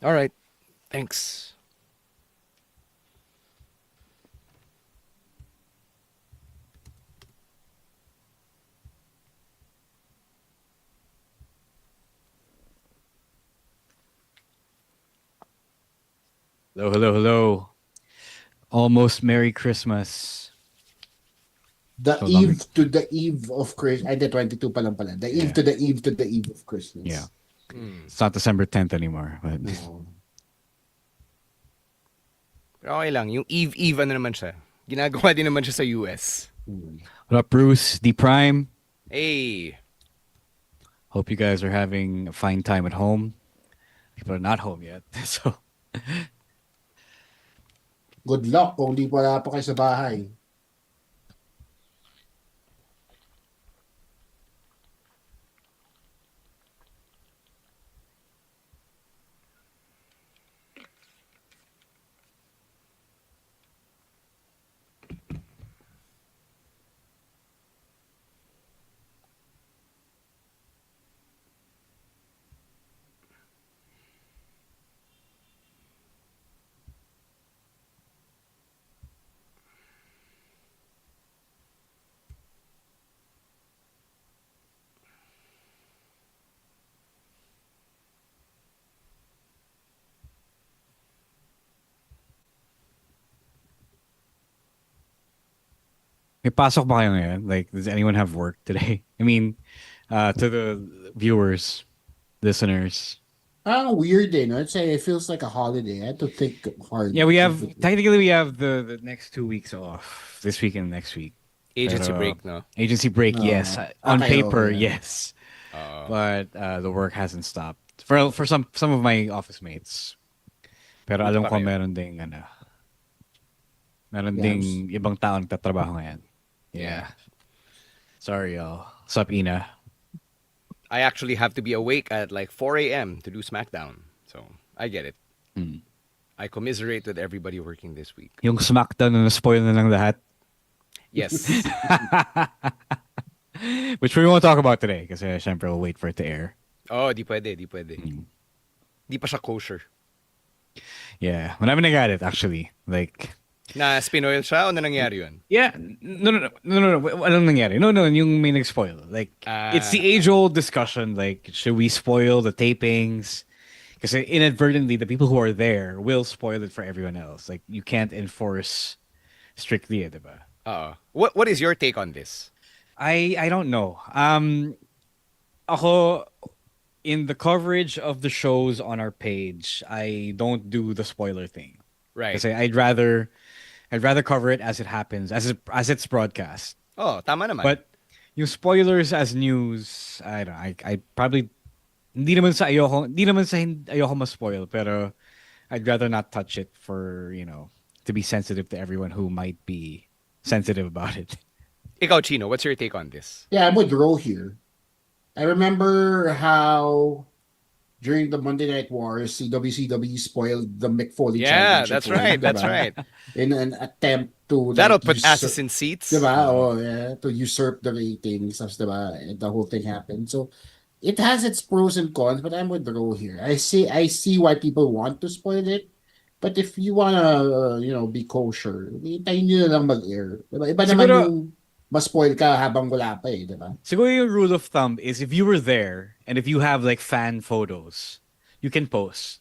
All right. Thanks. Hello, hello, hello. Almost Merry Christmas. The So long. eve to the eve of Christmas. Ay, the 22 pa lang pala. The eve Yeah. to the eve to the eve of Yeah. Christmas. It's not December 10th anymore. But No. Pero okay lang. Yung Eve ano naman siya. Ginagawa din naman siya sa US. what up, Bruce? D Prime. Hey. Hope you guys are having a fine time at home. People are not home yet. So Good luck kung di wala pa kayo sa bahay. may pasok ba kayo ngayon? Like, does anyone have work today? I mean, to the viewers, listeners. Weird eh, no? It feels like a holiday. I had to think hard. Yeah, we have the next 2 weeks off. This week and next week. Agency Pero, break, no? Agency break, No. yes. On Okay, paper, okay. yes. But the work hasn't stopped. For some of my office mates. Pero alam ko meron ding ding ibang taong tatrabaho ngayon. Yeah. Sorry, y'all. What's up, Ina? I actually have to be awake at like 4 a.m. to do SmackDown. So, I get it. I commiserate with everybody working this week. Yung SmackDown na na-spoil na lang lahat. Yes. Which we won't talk about today kasi syempre we'll wait for it to air. Oh, di pwede. Di pa siya kosher. Yeah. Marami nagalit actually. Like, Na spinoil siya o na nangyari yun? yeah, no. Walang nangyari. No, yung may nag-spoil. Like, it's the age-old discussion. Like, should we spoil the tapings? Because inadvertently, the people who are there will spoil it for everyone else. Like, you can't enforce strictly, diba? What is your take on this? I don't know. Ako, in the coverage of the shows on our page, I don't do the spoiler thing. Right. Kasi I'd rather cover it as it happens, as it's broadcast. Oh, tama naman. But yung spoilers as news, I probably hindi naman sa ayoko ma-spoil, pero I'd rather not touch it for, to be sensitive to everyone who might be sensitive about it. Ikaw, Chino, what's your take on this? Yeah, I'm with Ro here. I remember how during the Monday Night Wars, WCW spoiled the Mick Foley Yeah, Championship. that's right. In an attempt to That'll put asses in seats. Diba? Oh, yeah, to usurp the ratings. Diba? And the whole thing happened. So it has its pros and cons, but I'm with Ro here. I see why people want to spoil it. But if you wanna, be kosher, hintayin nyo na lang mag-air. Diba? Iba naman yung ma-spoil ka habang wala pa eh, diba? Siguro yung rule of thumb is if you were there and if you have like fan photos, you can post.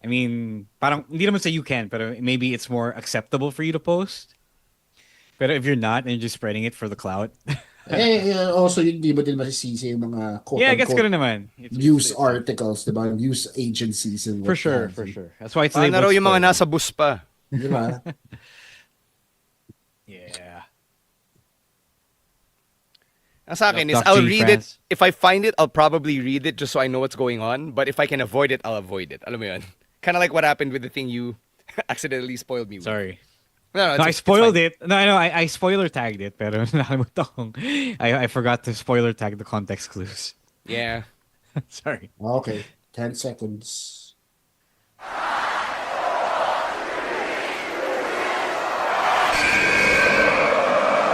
I mean, parang hindi naman say you can, pero maybe it's more acceptable for you to post. Pero if you're not and you're just spreading it for the clout. Also, hindi mo din masisisi yung mga quote-unquote yeah, gets good naman. news articles, diba? News agencies. And for sure. That's why it's labeled na raw yung mga nasa bus pa. Diba? Yeah. Sa akin is, I'll read it. If I find it, I'll probably read it just so I know what's going on. But if I can avoid it, I'll avoid it. Alam mo yun? Kind of like what happened with the thing you accidentally spoiled me with. Sorry. No, I spoiled it. No, I spoiler tagged it, pero I forgot to spoiler tag the context clues. Yeah. Sorry. Okay. 10 seconds.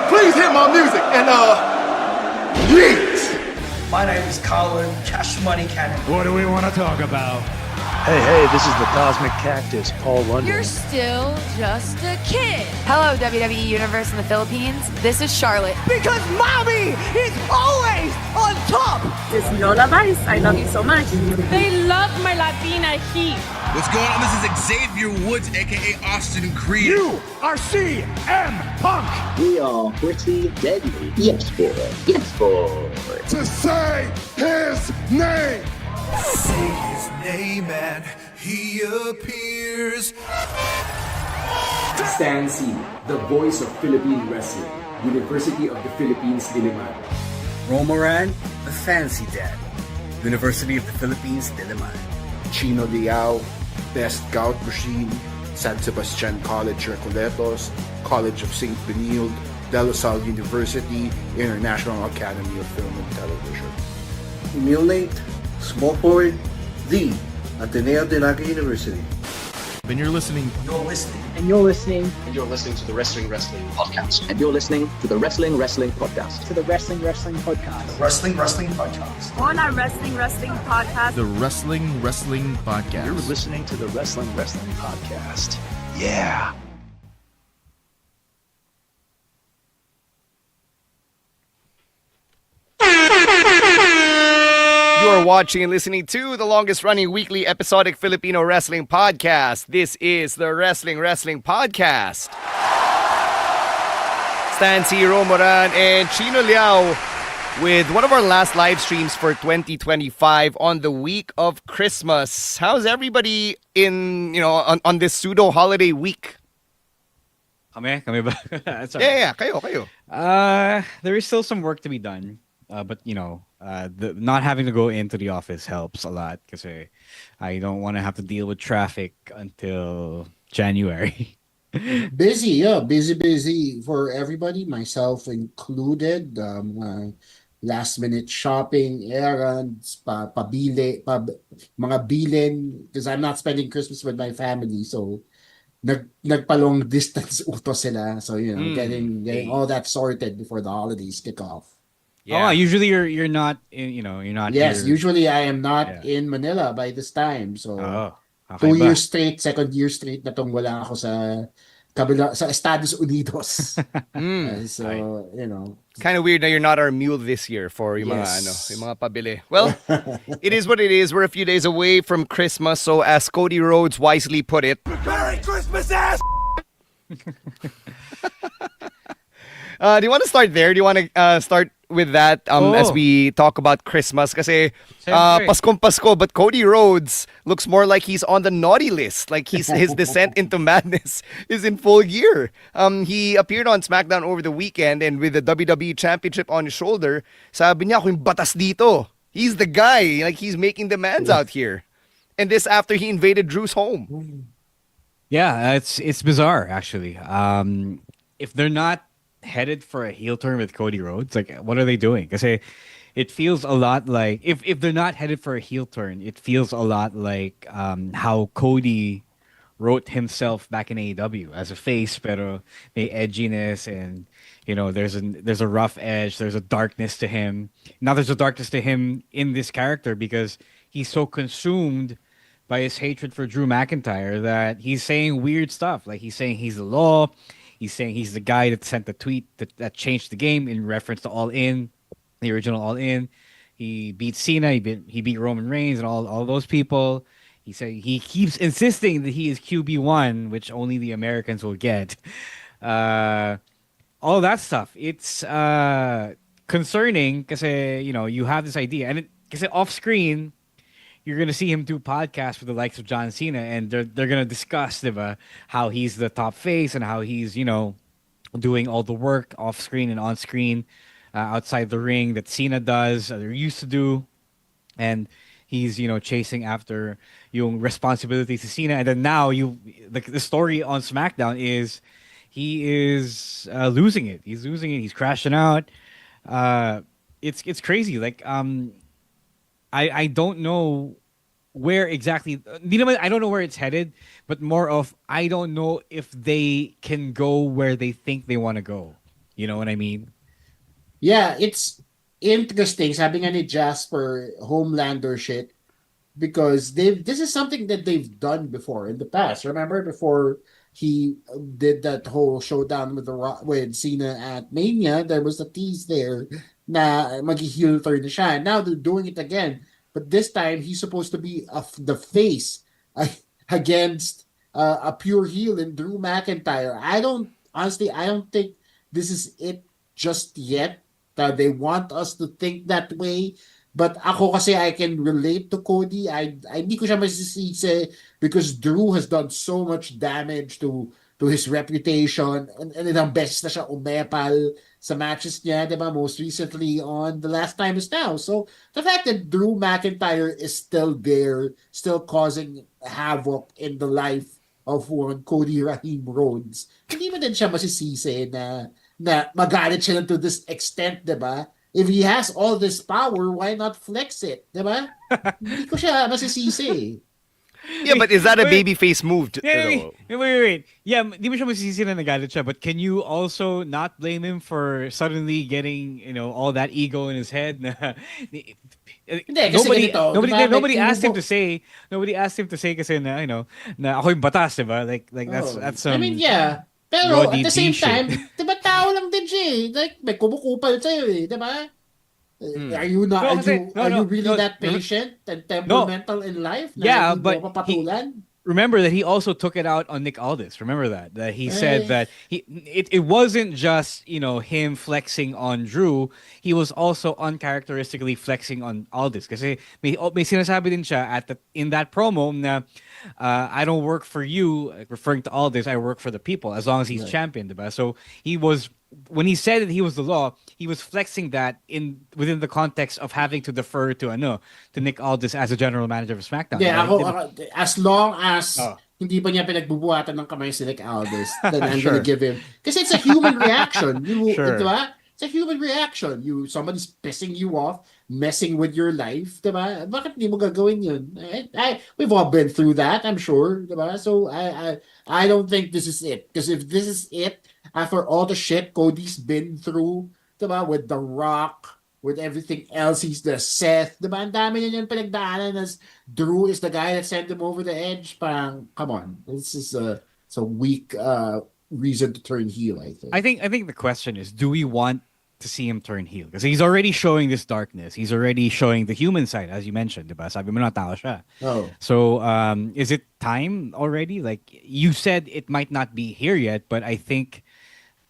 Please hit my music and yeet! My name is Colin Cash Money Cannon. What do we want to talk about? Hey, this is the Cosmic Cactus, Paul London. You're still just a kid. Hello, WWE Universe in the Philippines. This is Charlotte. Because mommy is always on top. This is Lola Vice. I love you so much. They love my Latina heat. What's going on? This is Xavier Woods, aka Austin Creed. You are CM Punk. We are pretty deadly. Yes, boy. Yes, boy. To say his name. Say his name and he appears. Stan C, the voice of Philippine wrestling, University of the Philippines, Diliman. Romoran, the fancy dad, University of the Philippines, Diliman. Chino Liao, Best Gout Machine, San Sebastian College Recoletos, College of St. Benilde, De La Salle University, International Academy of Film and Television. Milnate, small forward, the Ateneo de Naga University. Then you're listening. You're listening. And you're listening. And you're listening to the Wrestling Podcast. And you're listening to the Wrestling Podcast. To the Wrestling Podcast. The Wrestling Podcast. On our Wrestling Podcast. The Wrestling Podcast. You're listening to the Wrestling Podcast. Yeah. You are watching and listening to the longest running weekly episodic Filipino wrestling podcast. This is the Wrestling Podcast. Stan C, Romoran, and Chino Liao with one of our last live streams for 2025 on the week of Christmas. How's everybody on this pseudo holiday week? Kami ba? Yeah, kayo. There is still some work to be done. But the not having to go into the office helps a lot because I don't want to have to deal with traffic until January. Busy for everybody, myself included. Last minute shopping, errands, mga bilin, because I'm not spending Christmas with my family, so nagpa-long distance utos sila. So getting all that sorted before the holidays kick off. Yeah. Oh, usually you're not in, you're not. Yes, here. usually I am not in Manila by this time. So okay 2 years straight, second year straight na tong wala ako sa Estados Unidos. So, kind of weird that you're not our mule this year for yung mga pabili. Well, it is what it is. We're a few days away from Christmas, so as Cody Rhodes wisely put it, Merry Christmas, ass! Do you want to start there? Do you want to start with that as we talk about Christmas? Kasi Paskong Pasko, but Cody Rhodes looks more like he's on the naughty list. Like his descent into madness is in full gear. He appeared on SmackDown over the weekend and with the WWE Championship on his shoulder, sabi niya, "Ako yung batas dito." He's the guy. Like he's making demands out here. And this after he invaded Drew's home. Yeah, it's bizarre actually. If they're not headed for a heel turn with Cody Rhodes, like what are they doing? Because it feels a lot like if they're not headed for a heel turn, it feels a lot like how Cody wrote himself back in AEW as a face, pero may edginess and there's a rough edge, there's a darkness to him. Now there's a darkness to him in this character because he's so consumed by his hatred for Drew McIntyre that he's saying weird stuff. Like he's saying he's the law. He's saying he's the guy that sent the tweet that changed the game in reference to All In, the original All In. He beat Cena, he beat Roman Reigns and all those people. He said he keeps insisting that he is QB1, which only the Americans will get. All that stuff. It's concerning because you have this idea, and because off screen you're gonna see him do podcasts with the likes of John Cena, and they're gonna discuss how he's the top face and how he's doing all the work off screen and on screen, outside the ring that Cena does, or used to do, and he's chasing after yung responsibilities to Cena, and then now the story on SmackDown is he is losing it. He's losing it. He's crashing out. It's crazy. Like I don't know where exactly. I don't know where it's headed, but more of I don't know if they can go where they think they want to go. You know what I mean? Yeah, it's interesting. Sabi nga ni Jasper, Homelander shit. because this is something that they've done before in the past. Remember before he did that whole showdown with Cena at Mania, there was a tease there na mag-heel turn na siya. Now they're doing it again, but this time he's supposed to be the face against a pure heel in Drew McIntyre. I don't think this is it just yet. They want us to think that way. But ako kasi I can relate to Cody. I hindi ko siya masisisi because Drew has done so much damage to his reputation and ilang beses na siya umepal sa matches niya, diba? Most recently on The Last Time Is Now. So the fact that Drew McIntyre is still there, still causing havoc in the life of one Cody Rahim Rhodes, hindi mo din siya masisisi na magalit siya to this extent, diba? If he has all this power, why not flex it? Diba? Hindi ko siya masisisi. Yeah, but is that a babyface move? Wait. Yeah, di mo siya masisisi na nagalit siya, but can you also not blame him for suddenly getting, all that ego in his head? Nobody asked him to say kasi na, na ako yung batas, diba? Like that's I mean, yeah. Pero at the same time, diba tao lang din siya eh. Like, may kumukupal sa'yo eh, diba? Are you really that patient and temperamental in life? Yeah, but remember that he also took it out on Nick Aldis. Remember that he said that it wasn't just him flexing on Drew. He was also uncharacteristically flexing on Aldis. Kasi may sinasabi din siya in that promo na I don't work for you, referring to Aldis. I work for the people as long as he's champion, diba? So he was. When he said that he was the law, he was flexing that within the context of having to defer to Nick Aldis as a general manager of SmackDown. Yeah, ako, as long as hindi pa niya pinagbubuhatan ng kamay si Nick Aldis, then I'm gonna give him. Kasi it's a human reaction. Diba? It's a human reaction. Somebody's pissing you off, messing with your life, diba? Bakit hindi mo gagawin yun? We've all been through that, I'm sure, diba? So I don't think this is it. Because if this is it, after all the shit Cody's been through, diba? With The Rock, with everything else, he's the Seth, diba? Ang dami niya yung pinagdaanan as Drew is the guy that sent him over the edge. Parang, come on. This is a weak reason to turn heel, I think. I think the question is, do we want to see him turn heel? Because he's already showing this darkness. He's already showing the human side, as you mentioned, diba? Sabi mo na tao siya. Oh. So, is it time already? Like, you said it might not be here yet, but I think,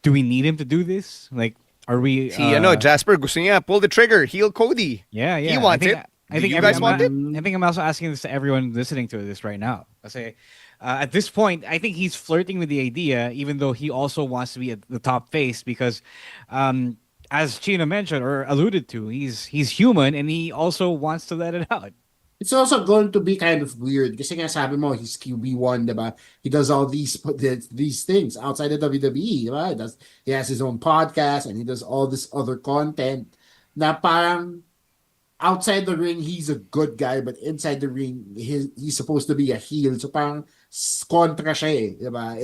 do we need him to do this? Like, are we... Jasper gusto niya, pull the trigger, heel Cody. Yeah. He wants it. I think you guys want it? I think I'm also asking this to everyone listening to this right now. Kasi, at this point, I think he's flirting with the idea, even though he also wants to be at the top face, because as Chino mentioned or alluded to, he's human and he also wants to let it out. It's also going to be kind of weird kasi nga sabi mo, he's QB1, diba? He does all these things outside of WWE, diba? He has his own podcast and he does all this other content na parang outside the ring, he's a good guy, but inside the ring, he's supposed to be a heel. So parang kontra siya eh, diba?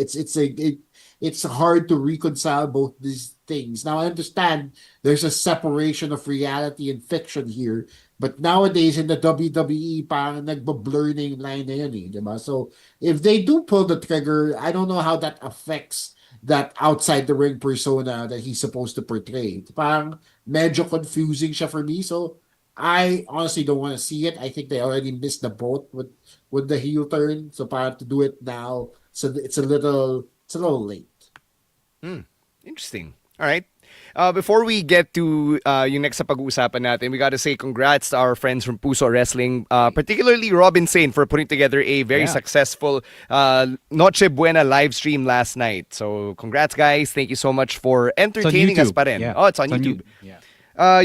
It's hard to reconcile both these things. Now, I understand there's a separation of reality and fiction here, but nowadays in the WWE, parang nagbo-blur na yung line na yun eh, diba? So, if they do pull the trigger, I don't know how that affects that outside the ring persona that he's supposed to portray. Parang medyo confusing siya for me, so I honestly don't want to see it. I think they already missed the boat with the heel turn, so parang to do it now, so it's a little late. Interesting. All right. Before we get to yung next sa pag-uusapan natin, we gotta say congrats to our friends from Puso Wrestling, particularly Robin Sane for putting together a very successful Noche Buena live stream last night. So congrats guys. Thank you so much for entertaining us pa rin. Yeah. Oh, it's on YouTube.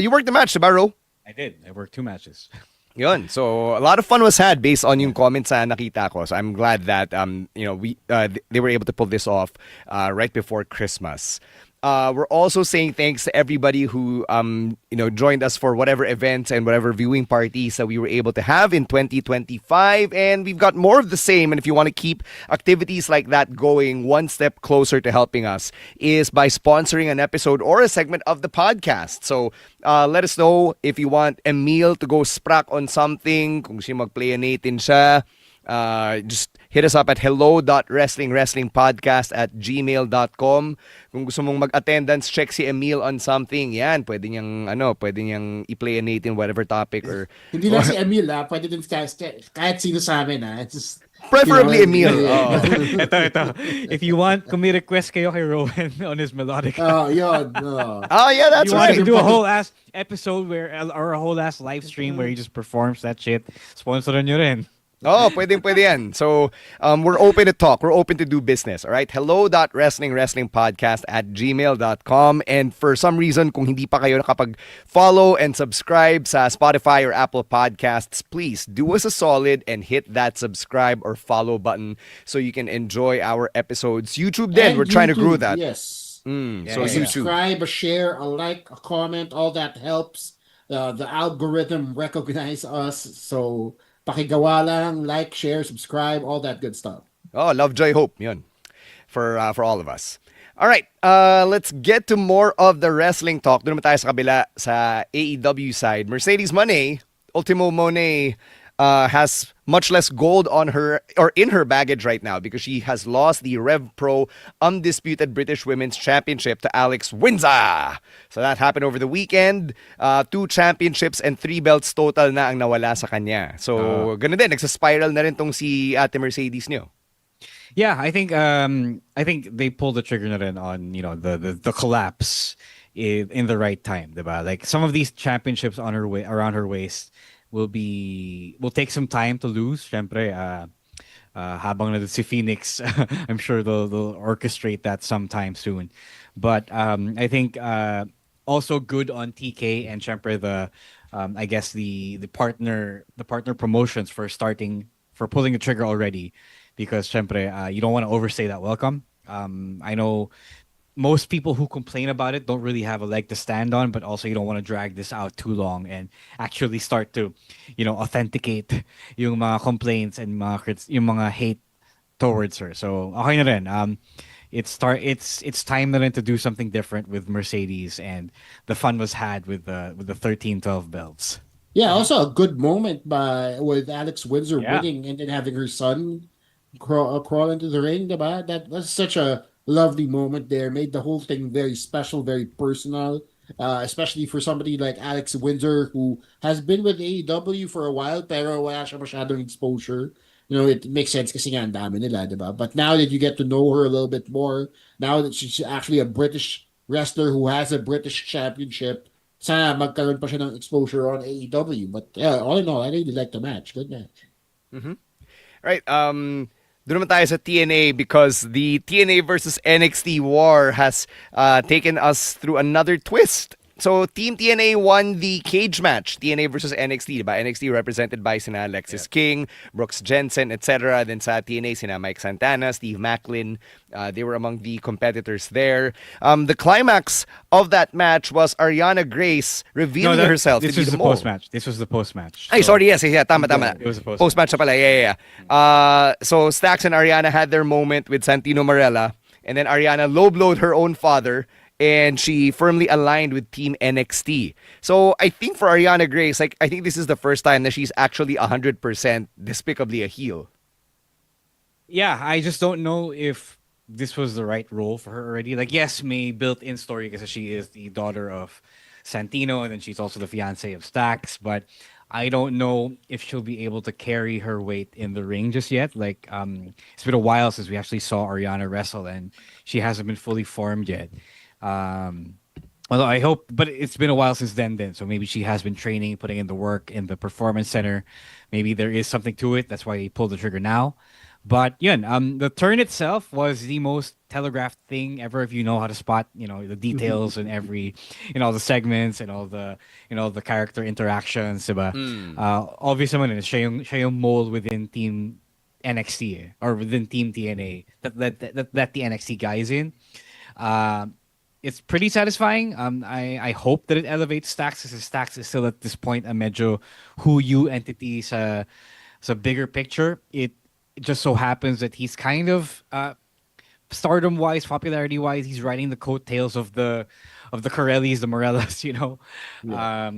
You worked the match, diba, Ro? I did. I worked 2 matches. Yun. So a lot of fun was had based on yung comments na nakita ko. So I'm glad that they were able to pull this off right before Christmas. We're also saying thanks to everybody who joined us for whatever events and whatever viewing parties that we were able to have in 2025, and we've got more of the same. And if you want to keep activities like that going one step closer to helping us, is by sponsoring an episode or a segment of the podcast. So let us know if you want Emil to go sprak on something, kung siya mag-play natin siya. Just hit us up at hello.wrestlingwrestlingpodcast@gmail.com. Kung gusto mong mag-attendance check si Emil on something, yan, pwede niyang i-play natin whatever topic or Hindi lang si Emil, pwede din kahit sino sa amin, It's just, preferably Emil. Ito. If you want, kung may request kayo kay Rowan on his melodic. Yun. Yeah, that's you right. You want to do a whole ass episode or a whole ass live stream where he just performs that shit, sponsoran nyo rin. Pwede yan. So, we're open to talk. We're open to do business. All right? hello.wrestlingwrestlingpodcast@gmail.com. And for some reason, kung hindi pa kayo nakapag-follow and subscribe sa Spotify or Apple Podcasts, please do us a solid and hit that subscribe or follow button so you can enjoy our episodes. YouTube then, we're trying to grow that. Yes. So YouTube. Subscribe, a share, a like, a comment, all that helps. The algorithm recognize us. So, pakigawa lang, like, share, subscribe, all that good stuff. Love, joy, hope. Yun. For all of us. All right, let's get to more of the wrestling talk. Doon naman tayo sa kabila sa AEW side. Mercedes Mone, Ultimo Mone, has much less gold on her or in her baggage right now because she has lost the Rev Pro Undisputed British Women's Championship to Alex Windsor. So that happened over the weekend. 2 championships and 3 belts total na ang nawala sa kanya. So ganun din, nagsaspiral na rin tong si Ate Mercedes niyo. Yeah, I think they pulled the trigger na rin on the collapse in the right time, diba? Like some of these championships on her around her waist will take some time to lose. Syempre, habang na si Phoenix, I'm sure they'll orchestrate that sometime soon. But I think also good on TK and syempre I guess the partner promotions for pulling the trigger already, because syempre you don't want to overstay that welcome. I know most people who complain about it don't really have a leg to stand on, but also you don't want to drag this out too long and actually start to, authenticate yung mga complaints and yung mga hate towards her. So okay na rin. It's time na rin to do something different with Mercedes, and the fun was had with the 13-12 belts. Yeah, also a good moment with Alex Windsor winning and then having her son crawl into the ring, diba? That was such a lovely moment there. Made the whole thing very special, very personal, especially for somebody like Alex Windsor, who has been with AEW for a while pero wala siya masyadong exposure. It makes sense kasi nga ang dami nila, diba? But now that you get to know her a little bit more, now that she's actually a British wrestler who has a British championship, sana magkaroon pa siya ng exposure on AEW. But all in all, I really liked the match. Good match. Mm-hmm. Right. Doon naman tayo sa TNA because the TNA versus NXT war has taken us through another twist. So Team TNA won the cage match, TNA versus NXT, diba? NXT represented by sina Alexis King, Brooks Jensen, etc. Then sa TNA sina Mike Santana, Steve Macklin. They were among the competitors there. The climax of that match was Arianna Grace revealing herself this to be was the the Mole. post-match. This was the post-match. Ay, sorry, yes, yeah, tama. It was a post-match. Post-match na pala, yeah. So Stax and Arianna had their moment with Santino Marella, and then Arianna low-blowed her own father, and she firmly aligned with Team NXT. So I think for Arianna Grace, I think this is the first time that she's actually 100% despicably a heel. Yeah, I just don't know if this was the right role for her already. Like, yes, may built-in story because she is the daughter of Santino, and then she's also the fiance of Stax, but I don't know if she'll be able to carry her weight in the ring just yet. Like, it's been a while since we actually saw Arianna wrestle, and she hasn't been fully formed yet. Although I hope, but it's been a while since then. So maybe she has been training, putting in the work in the performance center. Maybe there is something to it. That's why he pulled the trigger now. But the turn itself was the most telegraphed thing ever. If you know how to spot, the details and every, the segments and all the, the character interactions, diba? Obviously, siya yung mole within Team NXT or within Team TNA that the NXT guys in. it's pretty satisfying. I hope that it elevates Stacks, because Stacks is still at this point a medyo who you entity sa bigger picture. It just so happens that he's kind of stardom wise, popularity wise, he's riding the coattails of the Corellis, the Morellas, you know. Yeah.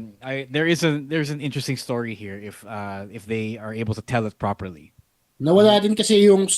There's an interesting story here if they are able to tell it properly. Nawala din kasi yung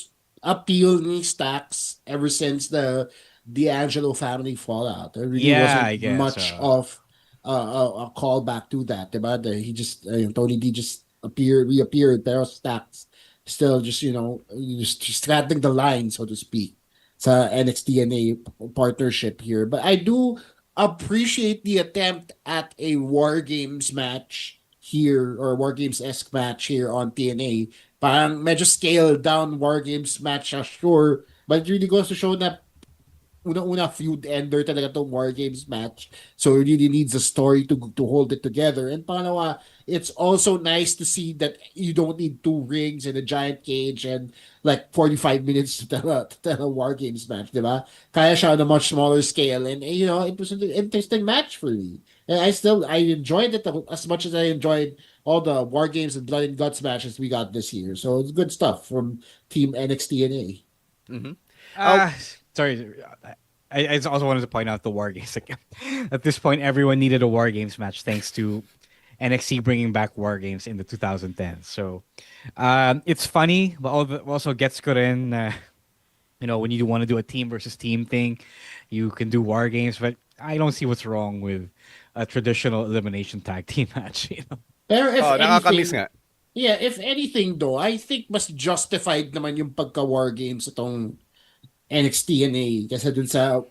appeal ni Stax ever since the D'Angelo family fallout. There really Yeah, wasn't I guess. much of a callback to that, diba? He just yung Tony D just reappeared, pero Stax still just just straddling the line, so to speak, sa NXT and a partnership here. But I do appreciate the attempt at a War Games match here, or War Games-esque match here on TNA. Parang medyo scaled down War Games match siya, sure. But it really goes to show na unang-una feud ender talaga tong War Games match. So it really needs a story to hold it together. And pangalawa, it's also nice to see that you don't need two rings and a giant cage and like 45 minutes to tell a War Games match, di ba? Kaya siya on a much smaller scale. And it was an interesting match for me. And I enjoyed it as much as I enjoyed all the War Games and Blood and Guts matches we got this year. So it's good stuff from Team NXT and A. Mm-hmm. Sorry, I just also wanted to point out the War Games. Like, at this point, everyone needed a War Games match thanks to NXT bringing back War Games in the 2010s. So it's funny, but also gets good in. When you want to do a team versus team thing, you can do War Games, but I don't see what's wrong with a traditional elimination tag team match. Pero if nakakamiss nga. Yeah, if anything though, I think mas justified naman yung pagka-War Games itong NXT and A kasi dun sa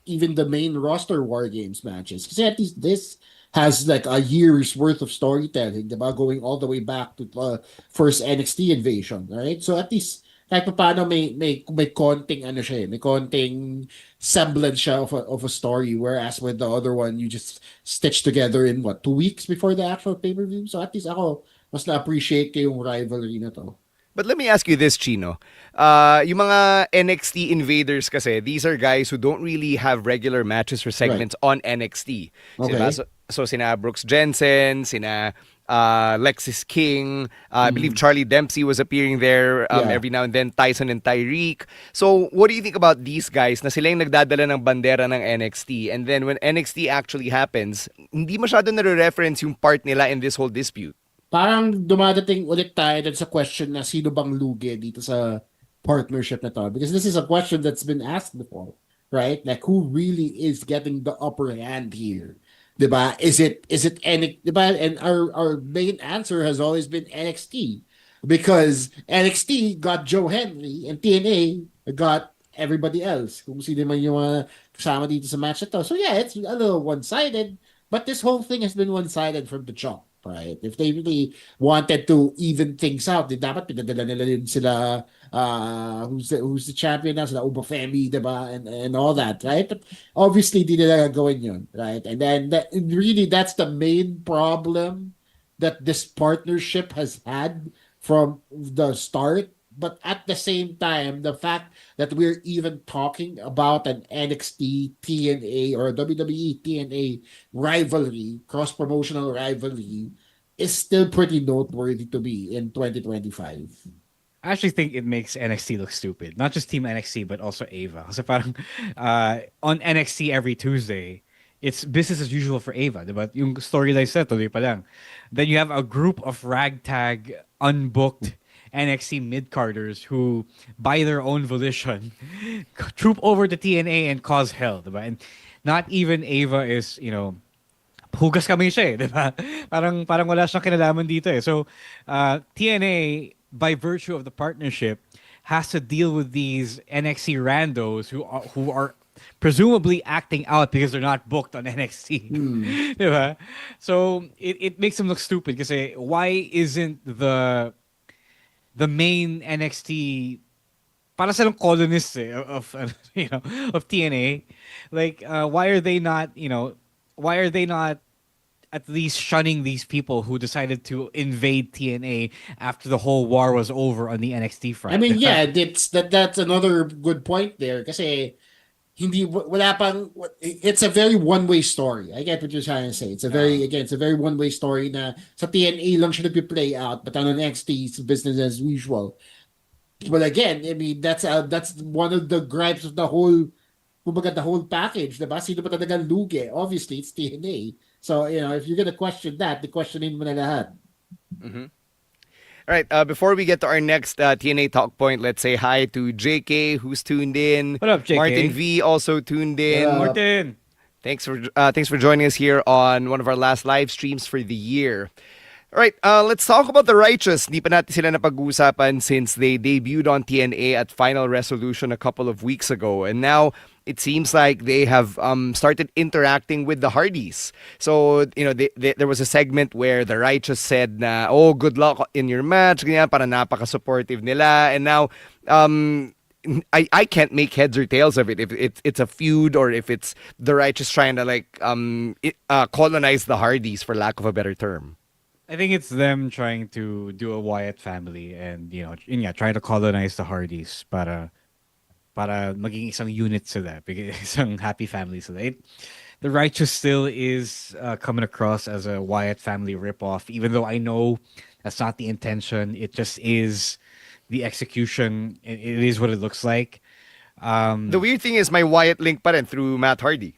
even the main roster War Games matches. Kasi at least this has like a year's worth of storytelling, diba? Going all the way back to the first NXT invasion, right? So at least kahit pa paano may konting ano siya, may konting semblance siya of a story, whereas with the other one you just stitch together in 2 weeks before the actual pay-per-view. So at least ako mas na-appreciate ko yung rivalry na to. But let me ask you this, Chino. Yung mga NXT invaders kasi, these are guys who don't really have regular matches or segments on NXT. Okay. So sina Brooks Jensen, sina Lexis King, I believe Charlie Dempsey was appearing there every now and then, Tyson and Tyreek. So what do you think about these guys na sila yung nagdadala ng bandera ng NXT, and then when NXT actually happens, hindi masyado nare-reference yung part nila in this whole dispute? Parang dumadating ulit tayo dun sa question na sino bang lugi dito sa partnership na to. Because this is a question that's been asked before, right? Like, who really is getting the upper hand here? Diba? Is it NXT? Diba? And our main answer has always been NXT. Because NXT got Joe Henry and TNA got everybody else. Kung sino man yung mga kasama dito sa match na to. So yeah, it's a little one-sided. But this whole thing has been one-sided from the jump. Right? If they really wanted to even things out, dapat pinadala nila din sila who's the champion now, sila Uba Femi, diba? And all that, right? But obviously, di nila gagawin yun, right? And then that's the main problem that this partnership has had from the start. But at the same time, the fact that we're even talking about an NXT TNA or WWE TNA rivalry, cross-promotional rivalry, is still pretty noteworthy to me in 2025. I actually think it makes NXT look stupid. Not just Team NXT, but also Ava. Kasi parang on NXT every Tuesday, it's business as usual for Ava. Diba? Yung storyline set, tuloy pa lang. Then you have a group of ragtag, unbooked NXT mid-carders who, by their own volition, troop over to TNA and cause hell. Diba? And not even Ava is, hugas kami siya eh, diba? Parang wala siyang kinalaman dito eh. So, TNA, by virtue of the partnership, has to deal with these NXT randos who are presumably acting out because they're not booked on NXT. Diba? So, it makes them look stupid kasi why isn't the main NXT para silang colonists of TNA, like why are they not at least shunning these people who decided to invade TNA after the whole war was over on the NXT front? I mean, yeah, that's another good point there kasi hindi wala pang it's a very one-way story. I get what you're trying to say. It's a very one-way story na sa TNA lang siya nagpi-play out, but on NXT it's business as usual. But again, I mean that's one of the gripes of the whole kumbaga the whole package, diba? Sino ba talagang lugi? Obviously, it's TNA. So, if you're gonna question that, the questionin mo na lahat. Mm-hmm. All right, before we get to our next TNA talk point, let's say hi to JK, who's tuned in. What up, JK? Martin V also tuned in. Martin! Thanks for joining us here on one of our last live streams for the year. All right, let's talk about the Righteous. Hindi pa natin sila napag-uusapan since they debuted on TNA at Final Resolution a couple of weeks ago. And now it seems like they have started interacting with the Hardys. So, there was a segment where the Righteous said na, oh, good luck in your match, ganyan, para napaka-supportive nila. And now, I can't make heads or tails of it if it's a feud or if it's the Righteous trying to colonize the Hardys, for lack of a better term. I think it's them trying to do a Wyatt family and trying to colonize the Hardys para maging isang unit sila, isang happy family sila. The Righteous still is coming across as a Wyatt family ripoff, even though I know that's not the intention. It just is the execution. It is what it looks like. The weird thing is my Wyatt link pa rin through Matt Hardy.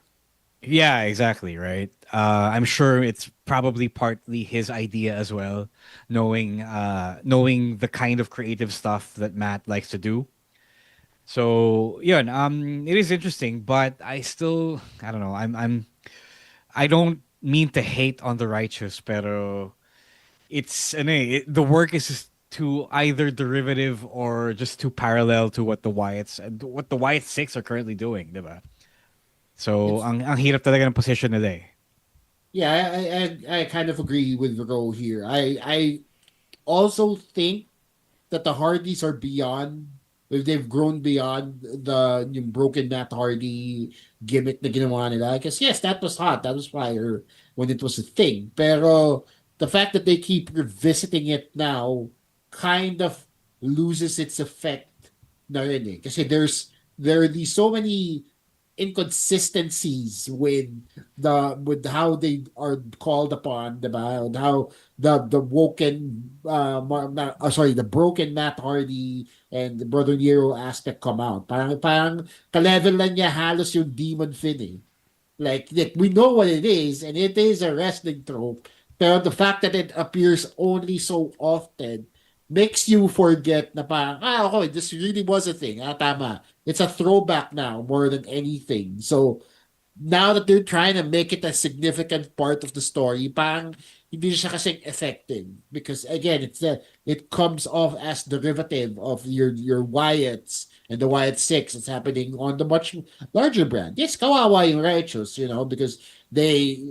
Yeah, exactly, right? I'm sure it's probably partly his idea as well, knowing the kind of creative stuff that Matt likes to do. So, it is interesting, but I don't know. I don't mean to hate on the Righteous, pero the work is just too either derivative or just too parallel to what the Wyatt 6 are currently doing, diba? So, ang hirap talaga ng position nila eh. Yeah, I kind of agree with Ro here. I also think that the Hardys are beyond, they've grown beyond yung broken Matt Hardy gimmick na ginawa nila. Because yes, that was hot, that was fire when it was a thing. Pero the fact that they keep revisiting it now kind of loses its effect na rin eh. Kasi there are these so many inconsistencies with how they are called upon, diba? And how the broken Matt Hardy and the Brother Nero aspect come out. Parang ka-level lang niya halos yung Demon Finn eh. Like we know what it is, and it is a wrestling trope. Pero the fact that it appears only so often makes you forget na parang, okay, this really was a thing. Tama. It's a throwback now more than anything. So, now that they're trying to make it a significant part of the story, parang hindi siya kasing effective. Because, again, it comes off as derivative of your Wyatts and the Wyatt 6. It's happening on the much larger brand. Yes, kawawa yung Righteous, because they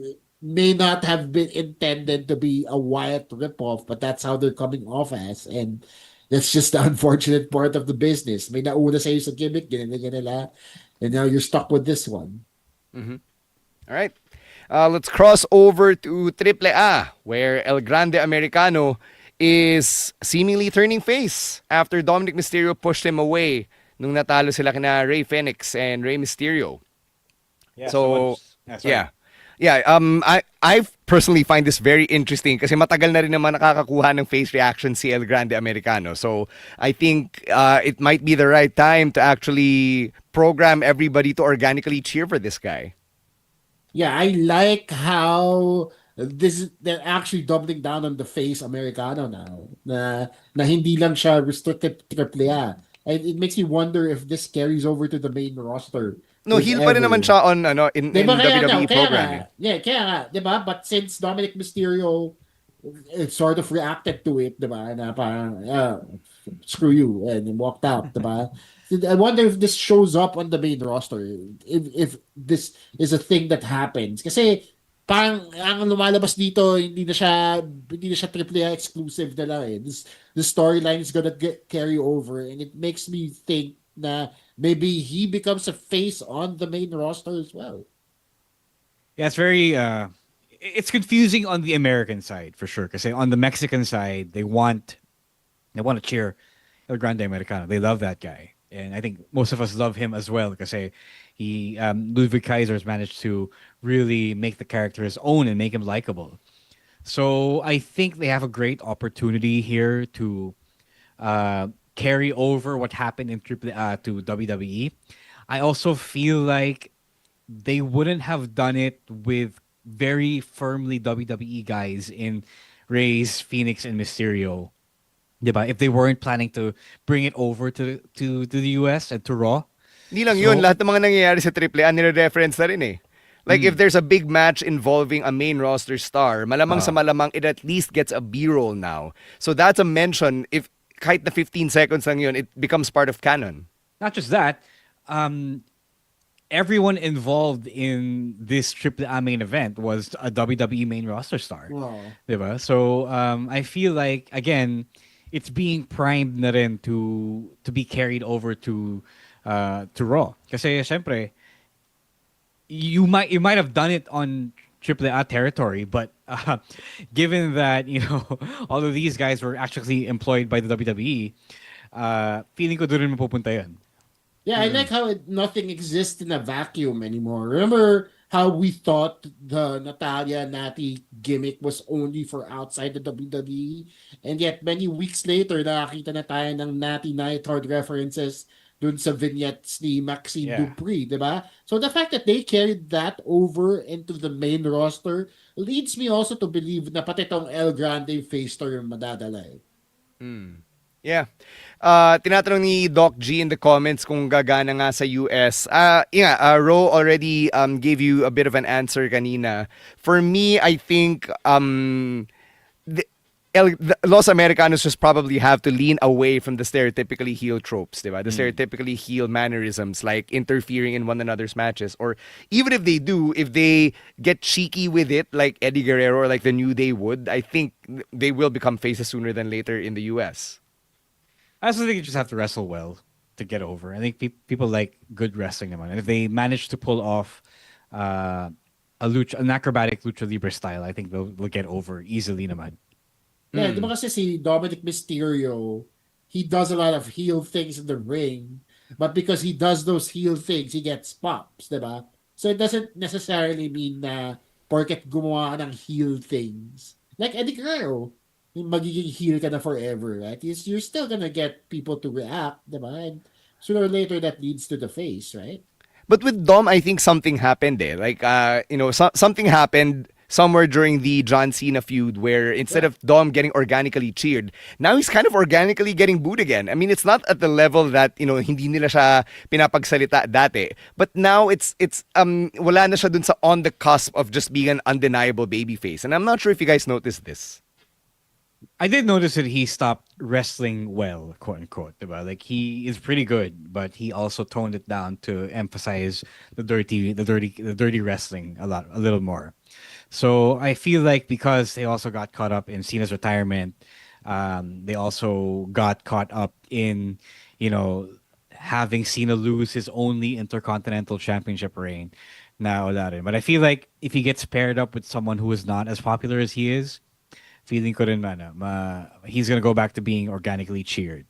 may not have been intended to be a Wyatt ripoff, but that's how they're coming off as, and that's just the unfortunate part of the business. May nauna sa'yo sa gimmick, ganyan nila, and now you're stuck with this one. Mm-hmm. All right. Let's cross over to AAA, where El Grande Americano is seemingly turning face after Dominic Mysterio pushed him away nung natalo sila kina Rey Fenix and Rey Mysterio. Yeah, Yeah, I personally find this very interesting kasi matagal na rin naman nakakakuha ng face reaction si El Grande Americano. So I think it might be the right time to actually program everybody to organically cheer for this guy. Yeah, I like how they're actually doubling down on the face Americano now. Na hindi lang siya restricted to AAA. And it makes me wonder if this carries over to the main roster. No, heel pa rin naman siya on in WWE programming. Kaya nga, 'di ba? But since Dominic Mysterio sort of reacted to it, 'di ba? Na parang screw you and walked out, 'di ba? I wonder if this shows up on the main roster. If this is a thing that happens. Kasi parang ang lumalabas dito hindi na siya AAA exclusive na lang eh. This storyline is gonna carry over, and it makes me think na maybe he becomes a face on the main roster as well. Yeah, it's very it's confusing on the American side for sure. Because on the Mexican side, they want to cheer El Grande Americano. They love that guy. and I think most of us love him as well because he Ludwig Kaiser's managed to really make the character his own and make him likable. So I think they have a great opportunity here to carry over what happened in to WWE. I also feel like they wouldn't have done it with very firmly WWE guys in Reyes, Phoenix, and Mysterio. Diba? If they weren't planning to bring it over to the US and to Raw. Hindi lang yun, lahat ng mga nangyayari sa AAA nire-reference na rin eh. Like if there's a big match involving a main roster star, malamang sa malamang it at least gets a B-roll now. So that's a mention. If kahit na 15 seconds lang yun, it becomes part of canon. Not just that, everyone involved in this AAA main event was a WWE main roster star. Wow. Diba? So I feel like, again, it's being primed na rin to be carried over to Raw. Kasi syempre, you might have done it on AAA territory, but given that all of these guys were actually employed by the WWE, feeling ko doon rin mapupunta yun. Yeah, I like how nothing exists in a vacuum anymore. Remember how we thought the Natalia Natty gimmick was only for outside the WWE? And yet many weeks later, nakakita na tayo ng Natty Neidhart references dun sa vignettes ni Maxine Dupree, diba? So the fact that they carried that over into the main roster leads me also to believe na pati tong El Grande face to yung madadala eh. Yeah. Tinatanong ni Doc G in the comments kung gagana nga sa US. Ro already gave you a bit of an answer kanina. For me, I think the Los Americanos just probably have to lean away from the stereotypically heel tropes, diba? The stereotypically heel mannerisms like interfering in one another's matches. Or even if they do, if they get cheeky with it like Eddie Guerrero or like the New Day would, I think they will become faces sooner than later in the US. I also think you just have to wrestle well to get over. I think people like good wrestling naman. And if they manage to pull off an acrobatic lucha libre style, I think they'll get over easily naman. Yeah, di ba kasi si Dominic Mysterio, he does a lot of heel things in the ring, but because he does those heel things, he gets pops, di ba? So it doesn't necessarily mean na porket gumawa ka ng heel things. Like Eddie Guerrero, yung magiging heel ka na forever, right? You're still gonna get people to react, di ba? And sooner or later, that leads to the face, right? But with Dom, I think something happened eh. Like, something happened somewhere during the John Cena feud where instead of Dom getting organically cheered, now he's kind of organically getting booed again. I mean, it's not at the level that, hindi nila siya pinapagsalita dati. But now it's wala na siya dun sa on the cusp of just being an undeniable babyface. And I'm not sure if you guys noticed this. I did notice that he stopped wrestling well, quote unquote. Diba? Like he is pretty good, but he also toned it down to emphasize the dirty wrestling a little more. So I feel like because they also got caught up in Cena's retirement, they also got caught up in having Cena lose his only Intercontinental Championship reign. But I feel like if he gets paired up with someone who is not as popular as he is, feeling ko rin he's gonna go back to being organically cheered.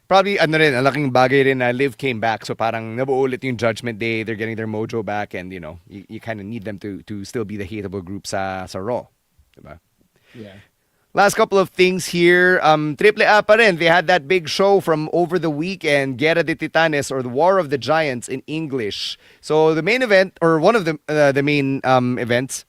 Probably rin, ang laking bagay rin na Liv came back, so parang nabuo ulit yung Judgment Day, they're getting their mojo back, and you kind of need them to still be the hateable group sa Raw. Diba? Yeah. Last couple of things here. AAA pa rin, they had that big show from over the weekend, Guerra de Titanes or the War of the Giants in English. So the main event, or one of the main events,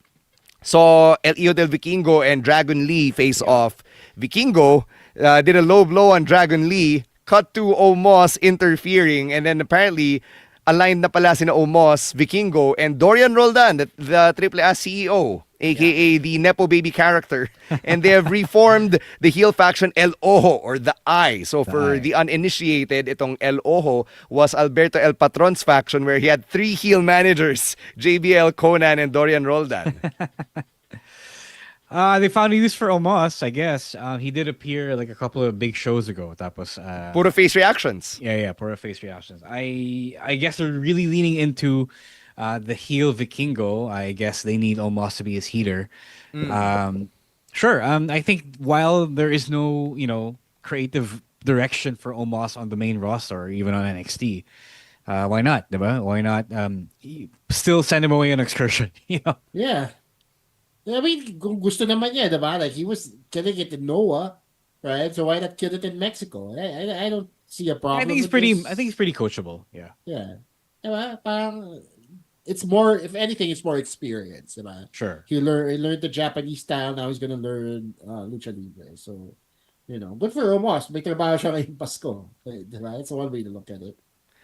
saw El Hijo del Vikingo and Dragon Lee face off. Vikingo did a low blow on Dragon Lee, cut to Omos interfering, and then apparently aligned na pala sina Omos, Vikingo, and Dorian Roldan, the AAA CEO, aka the Nepo Baby character. And they have reformed the heel faction El Ojo, or the Eye. So for the uninitiated, itong El Ojo was Alberto El Patron's faction, where he had 3 heel managers, JBL, Conan, and Dorian Roldan. They found a use for Omos, I guess. He did appear like a couple of big shows ago. Tapos, puro face reactions. Yeah, puro face reactions. I guess they're really leaning into the heel Vikingo. I guess they need Omos to be his heater. Sure. I think while there is no, creative direction for Omos on the main roster or even on NXT. Why not, diba? Why not still send him away on excursion? Yeah. I mean, kung gusto naman niya, diba? Like, he was killing it in Noah, right? So why not kill it in Mexico? I don't see a problem with this. I think he's pretty coachable. Yeah. Yeah. Diba? Parang, it's more, if anything, it's more experience, diba? Sure. He learned the Japanese style, now he's gonna learn Lucha Libre. So, good for Omos. May trabaho siya ngayong Pasko. Diba? It's one way to look at it.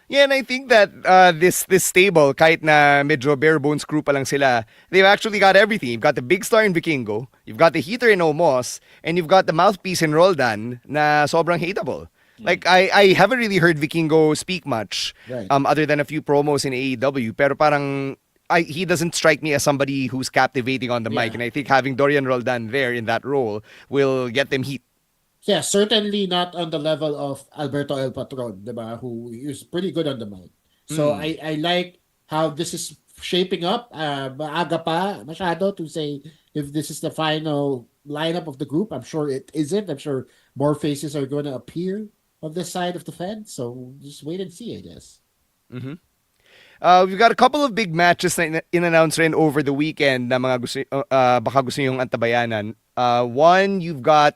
Yeah, and I think that this stable, kahit na medyo bare bones crew pa lang sila, they've actually got everything. You've got the big star in Vikingo, you've got the heater in Omos, and you've got the mouthpiece in Roldan na sobrang hateable. Like, I haven't really heard Vikingo speak much, Right. other than a few promos in AEW, pero parang he doesn't strike me as somebody who's captivating on the mic, and I think having Dorian Roldan there in that role will get them heat. Yeah, certainly not on the level of Alberto El Patron, diba? Who is pretty good on the mic. So I like how this is shaping up. Maaga pa masyado to say if this is the final lineup of the group. I'm sure it isn't. I'm sure more faces are going to appear on this side of the fence. So just wait and see, I guess. Mm-hmm. We've got a couple of big matches na in-announce rin over the weekend na mga gusto, baka gusto yung antabayanan. One, you've got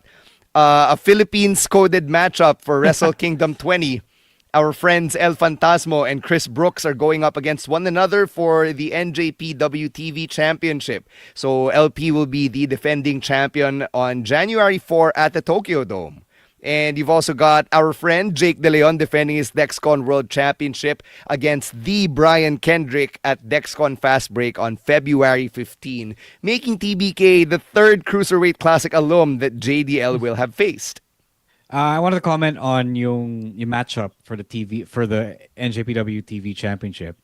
a Philippines-coded matchup for Wrestle Kingdom 20. Our friends El Fantasmo and Chris Brooks are going up against one another for the NJPW TV Championship. So LP will be the defending champion on January 4 at the Tokyo Dome. And you've also got our friend Jake De Leon defending his DexCon World Championship against the Brian Kendrick at DexCon Fast Break on February 15, making TBK the third Cruiserweight Classic alum that JDL will have faced. I wanted to comment on yung matchup for the NJPW TV Championship.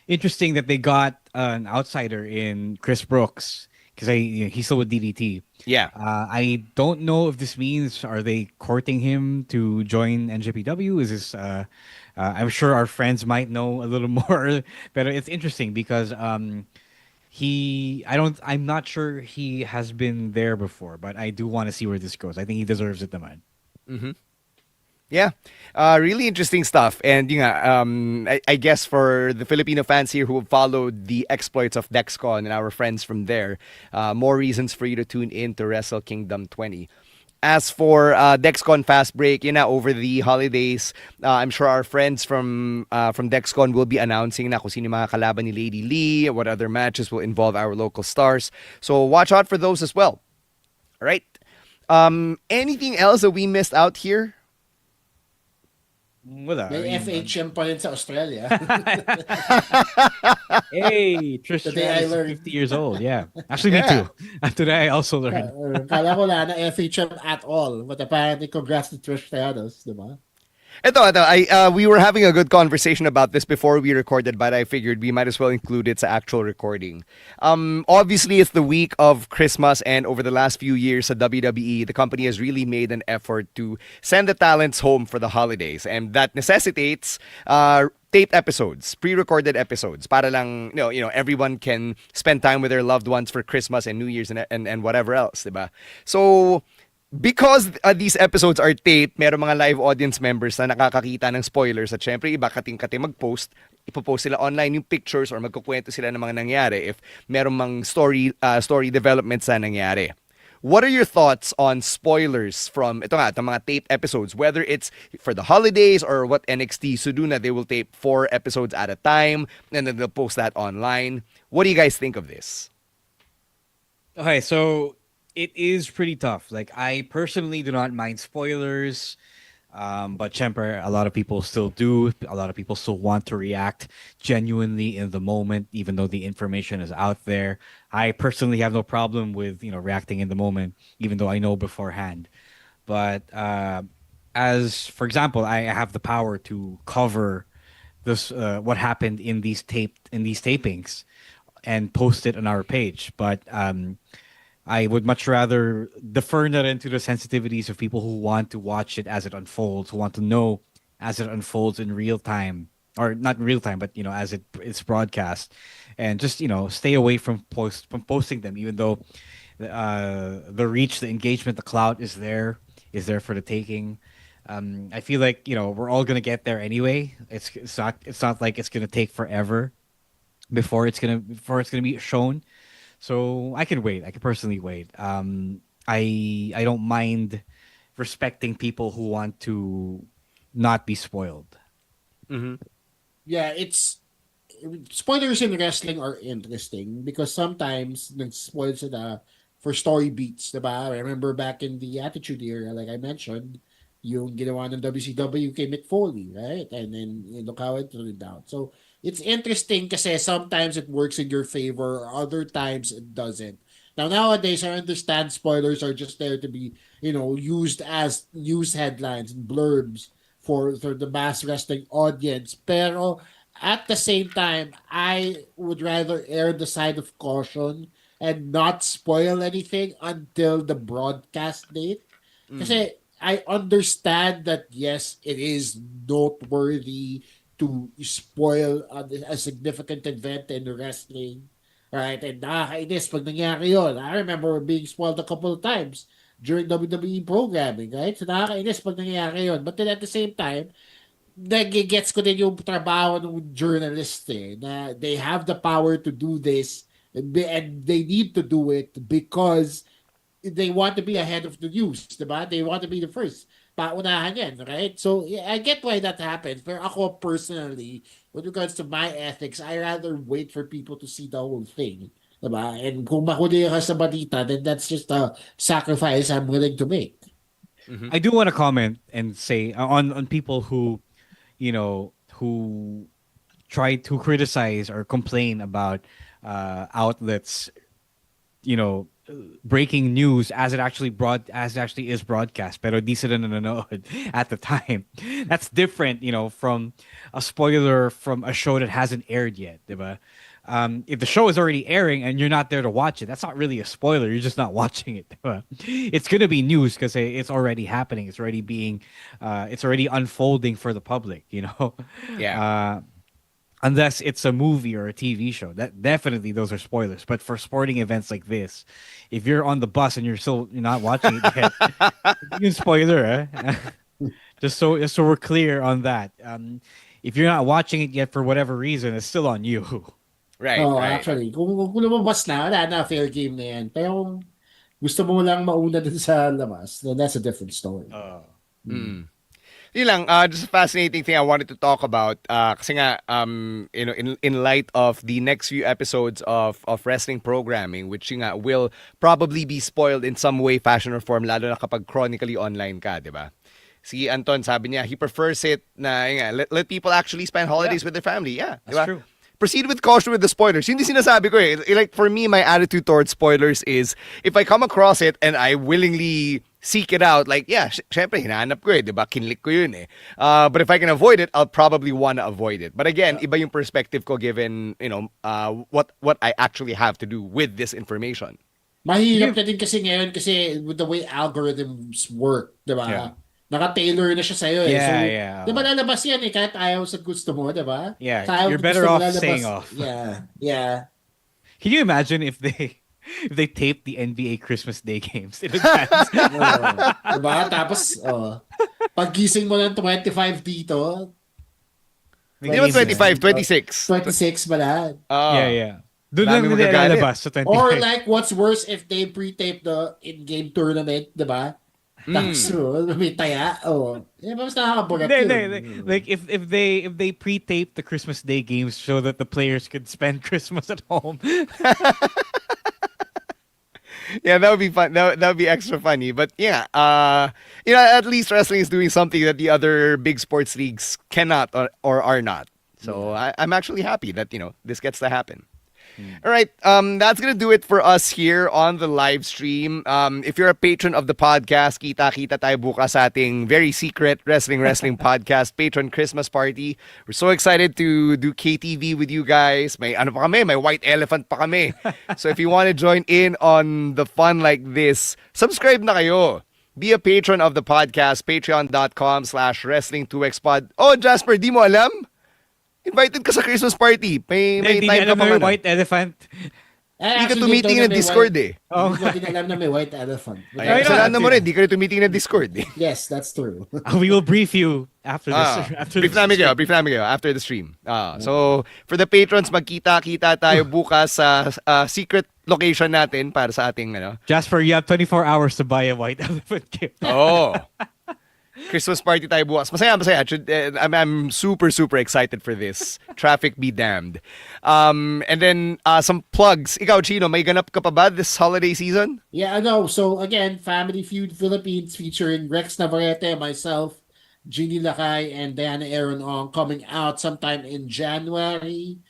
Interesting that they got an outsider in Chris Brooks because he's still with DDT. Yeah. I don't know if this means are they courting him to join NJPW? Is this? I'm sure our friends might know a little more, but it's interesting because I'm not sure he has been there before, but I do want to see where this goes. I think he deserves it, naman. Mm-hmm. Yeah, really interesting stuff. And I guess for the Filipino fans here who have followed the exploits of DexCon and our friends from there, more reasons for you to tune in to Wrestle Kingdom 20. As for DexCon Fast Break, over the holidays, I'm sure our friends from DexCon will be announcing na kung sino mga kalaban ni Lady Lee, what other matches will involve our local stars. So watch out for those as well. All right. Anything else that we missed out here? Wala. May FHM pa rin sa Australia. Hey, Trish Today I Stratus is learned. 50 years old. Yeah. Actually, me too. Today I also learned. Kala ko wala na FHM at all. But apparently, congrats to Trish Stratus, diba? Ito, we were having a good conversation about this before we recorded, but I figured we might as well include its actual recording. Obviously, it's the week of Christmas, and over the last few years at WWE, the company has really made an effort to send the talents home for the holidays, and that necessitates taped episodes, pre-recorded episodes, para lang everyone can spend time with their loved ones for Christmas and New Year's and whatever else, diba? So because these episodes are taped, meron mga live audience members na nakakakita ng spoilers at syempre iba kating-kati mag-post, ipopost sila online yung pictures or magkukwento sila ng mga nangyari if meron mang story developments na nangyari. What are your thoughts on spoilers from itong mga taped episodes, whether it's for the holidays or what NXT Suduna, they will tape 4 episodes at a time and then they'll post that online. What do you guys think of this? Okay, so it is pretty tough. Like, I personally do not mind spoilers, but syempre, a lot of people still do. A lot of people still want to react genuinely in the moment, even though the information is out there. I personally have no problem with reacting in the moment, even though I know beforehand. But as for example, I have the power to cover this what happened in these tapings and post it on our page, but I would much rather defer that into the sensitivities of people who want to watch it as it unfolds, who want to know as it unfolds in real time, or not in real time, but as it's broadcast, and just stay away from posting them, even though the reach, the engagement, the clout is there. is there for the taking. I feel like we're all gonna get there anyway. It's not like it's gonna take forever before it's gonna be shown. So I can wait. I can personally wait. I don't mind respecting people who want to not be spoiled. Yeah, it's spoilers in wrestling are interesting because sometimes nag-spoil sila for story beats, diba? I remember back in the Attitude Era, like I mentioned, yung ginawa ng WCW kay Mick Foley, right? And then look how it turned out. So it's interesting kasi sometimes it works in your favor, other times it doesn't. Now nowadays, I understand spoilers are just there to be, used as news headlines and blurbs for the mass wrestling audience. Pero at the same time, I would rather err the side of caution and not spoil anything until the broadcast date. Kasi I understand that yes, it is noteworthy to spoil a significant event in wrestling. Right? And nakakainis pag nangyari yun. I remember being spoiled a couple of times during WWE programming, right? So nakakainis pag nangyari yun. But then at the same time, nagigets ko din yung trabaho ng journalist na they have the power to do this and they need to do it because they want to be ahead of the news, diba? They want to be the first. Paunahan yan, right? So, yeah, I get why that happens. Pero ako personally, with regards to my ethics, I rather wait for people to see the whole thing. Diba? And kung mahuli ka sa balita, then that's just a sacrifice I'm willing to make. I do want to comment and say on people who, who try to criticize or complain about outlets, breaking news as it actually is broadcast, pero di sila nanonood at the time. That's different, from a spoiler from a show that hasn't aired yet, diba? If the show is already airing and you're not there to watch it, that's not really a spoiler. You're just not watching it. Diba? It's gonna be news because it's already happening. It's already unfolding for the public. Yeah. Unless it's a movie or a TV show, that definitely those are spoilers. But for sporting events like this, if you're on the bus and you're not watching it yet, you can spoiler. Just so we're clear on that. If you're not watching it yet for whatever reason, it's still on you. Right. Right. Actually, kung lumabas na, wala na, fair game na yan. Pero kung gusto mo lang mauna dun sa labas, then that's a different story. Yun lang, just a fascinating thing I wanted to talk about. Kasi nga, in light of the next few episodes of wrestling programming, which nga will probably be spoiled in some way, fashion, or form, lalo na kapag chronically online ka, di ba? Si Anton, sabi niya, he prefers it na, let people actually spend holidays with their family. Yeah, that's true. Proceed with caution with the spoilers. Hindi sinasabi ko eh. Like, for me, my attitude towards spoilers is, if I come across it and I willingly seek it out, like, yeah, syempre, hinahanap ko eh, di ba? Kinlik ko yun eh. But if I can avoid it, I'll probably want to avoid it. But again, iba yung perspective ko given, what I actually have to do with this information. Mahirap na din kasi ngayon kasi with the way algorithms work, di ba? Yeah. Naka-tailor na siya sa'yo eh. Yeah, so, yeah. Di ba lalabas yan eh, kahit ayaw sa gusto mo, di ba? Yeah, you're better off staying off. Yeah, yeah. Can you imagine if they taped the NBA Christmas Day games in advance? Diba? Tapos, paggising mo ng 25 dito. Hindi mo 25, 26. 26 pala. Yeah. Doon lang nila lalabas sa 25. Or like, what's worse if they pre-tape the in-game tournament, diba? Tapos, may taya. Mas nakakabugat yun. Like, if they pre-tape the Christmas Day games so that the players could spend Christmas at home. Yeah, that would be fun. That would be extra funny. But yeah, at least wrestling is doing something that the other big sports leagues cannot or are not. So I'm actually happy that this gets to happen. All right, that's gonna do it for us here on the live stream. If you're a patron of the podcast, kita tayo bukas sa ating very secret wrestling podcast patron Christmas party. We're so excited to do KTV with you guys. May may white elephant pa kami. So if you want to join in on the fun like this, subscribe na kayo. Be a patron of the podcast, patreon.com/wrestling2xpod. Oh, Jasper, di mo alam? Invited ka sa Christmas party. May time ka pa man. White elephant. Hindi ka tumitingin ng Discord eh. Hindi ko din alam na may white elephant. Kasalanan mo rin, hindi ka rin tumitingin ng Discord eh. Yes, that's true. We will brief you after this. Brief namin kayo after the stream. So, for the patrons, magkita-kita tayo bukas sa secret location natin para sa ating Jasper, you have 24 hours to buy a white elephant gift. Christmas party tayo bukas. Masaya. I'm super excited for this. Traffic be damned. And then some plugs. Ikaw, Chino, may ganap ka pa ba this holiday season? Yeah, I know. So again, Family Feud Philippines featuring Rex Navarrete, myself, Jeannie Lakay, and Diana Aaron Ong coming out sometime in January.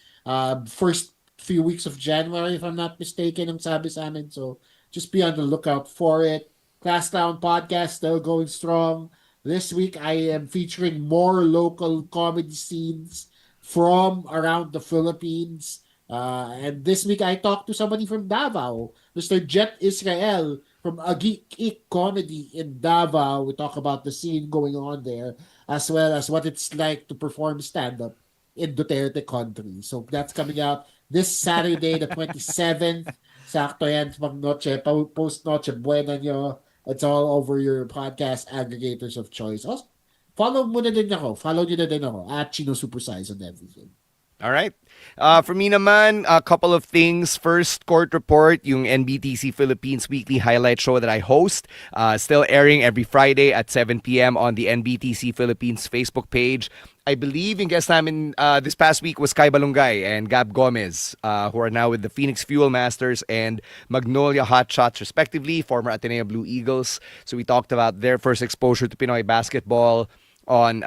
First few weeks of January, if I'm not mistaken, ang sabi sa amin. So just be on the lookout for it. Class Clown Podcast still going strong. This week, I am featuring more local comedy scenes from around the Philippines. And this week, I talked to somebody from Davao, Mr. Jet Israel from Agik Comedy in Davao. We talk about the scene going on there, as well as what it's like to perform stand-up in Duterte country. So that's coming out this Saturday, the 27th. Sakto yan, pag-noche, post-noche buena nyo. It's all over your podcast aggregators of choice. Also, follow mo na din ako. Follow nyo na din ako. At Chino Supersize on everything. All right. For me naman, a couple of things. First, Court Report, yung NBTC Philippines weekly highlight show that I host. Still airing every Friday at 7 p.m. on the NBTC Philippines Facebook page. I believe yung guest namin this past week was Kai Balungay and Gab Gomez, who are now with the Phoenix Fuel Masters and Magnolia Hot Shots, respectively, former Ateneo Blue Eagles. So we talked about their first exposure to Pinoy basketball on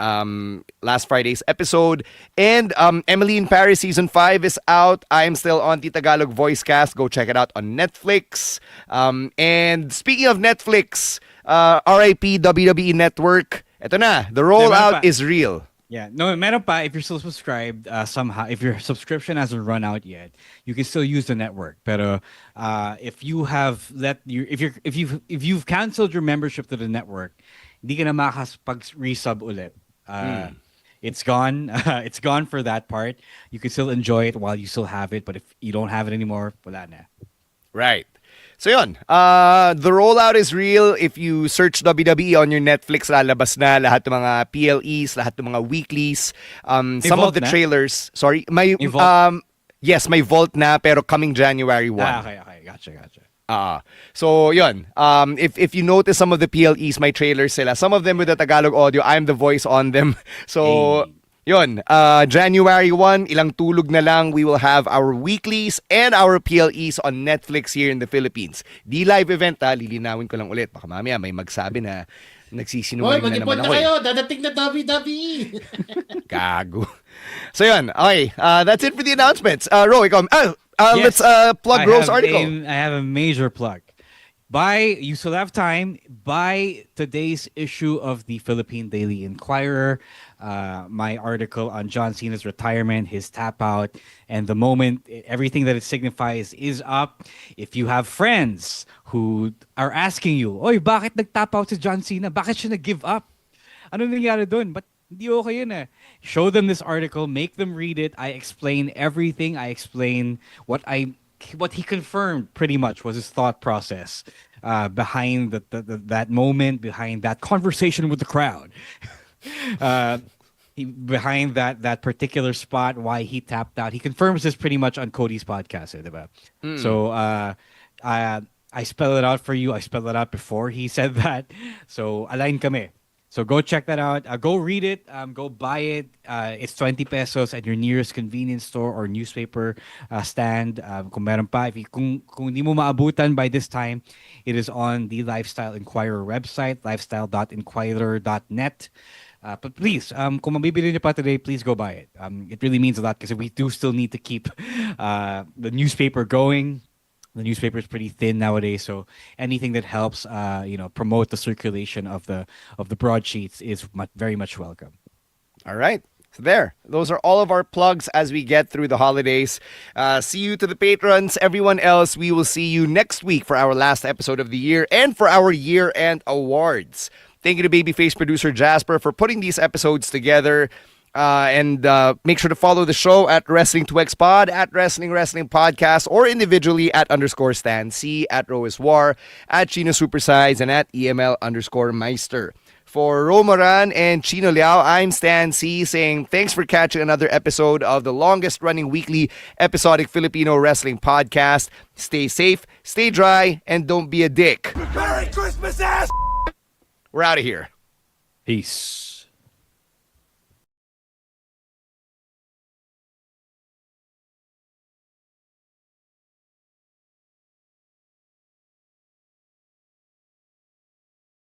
last Friday's episode. And Emily in Paris Season 5 is out. I'm still on the Tagalog voice cast. Go check it out on Netflix. And speaking of Netflix, RIP WWE Network, eto na, the rollout is real. Yeah, no, meron pa, if you're still subscribed, somehow, if your subscription hasn't run out yet, you can still use the network. Pero if you have if you've canceled your membership to the network, hindi ka na makakapag-resub ulit. It's gone. It's gone for that part. You can still enjoy it while you still have it, but if you don't have it anymore, wala na. Right. So yun, the rollout is real. If you search WWE on your Netflix, lalabas na lahat ng mga PLEs, lahat ng mga weeklies. Some of the trailers, sorry, may yes, may vault na pero coming January 1. Okay, gotcha. So yun, if you notice some of the PLEs, my trailers sila. Some of them with the Tagalog audio, I'm the voice on them. So yun, January 1, ilang tulog na lang, we will have our weeklies and our PLEs on Netflix here in the Philippines. Di live event lilinawin ko lang ulit. Baka mamaya may magsabi na nagsisinungaling na naman ako. Kayo, dadating na WWE. Gago. So yun, okay, that's it for the announcements. Ro, ikaw, let's plug Ro's article. I have a major plug. You still have time. Buy today's issue of the Philippine Daily Inquirer. My article on John Cena's retirement, his tap out, and the moment, everything that it signifies is up. If you have friends who are asking you, oy, bakit nag-tap out si John Cena? Bakit siya nag-give up? Ano nangyari dun? But hindi okay yun eh. Show them this article, make them read it. I explain everything. I explain what he confirmed pretty much was his thought process behind that moment, behind that conversation with the crowd. Behind that particular spot, why he tapped out. He confirms this pretty much on Cody's podcast. Diba? So I spell it out for you. I spelled it out before he said that. So align kami. So go check that out. Go read it. Go buy it. It's 20 pesos at your nearest convenience store or newspaper stand. Kung meron pa, kung hindi mo maabutan by this time, it is on the Lifestyle Inquirer website, lifestyle.inquirer.net. But please, kung mabibili niyo pa today, please go buy it. It really means a lot because we do still need to keep the newspaper going. The newspaper is pretty thin nowadays, so anything that helps, promote the circulation of the broadsheets is very much welcome. All right. So there, those are all of our plugs as we get through the holidays. See you to the patrons. Everyone else, we will see you next week for our last episode of the year and for our year-end awards. Thank you to Babyface producer Jasper for putting these episodes together. And make sure to follow the show at Wrestling2XPod, at Wrestling Podcast, or individually at _Stan C, at Rhodes War, at Chino Supersize, and at EML_Meister. For Romoran and Chino Liao, I'm Stan C saying thanks for catching another episode of the longest running weekly episodic Filipino wrestling podcast. Stay safe, stay dry, and don't be a dick. Merry Christmas, ass! We're out of here. Peace.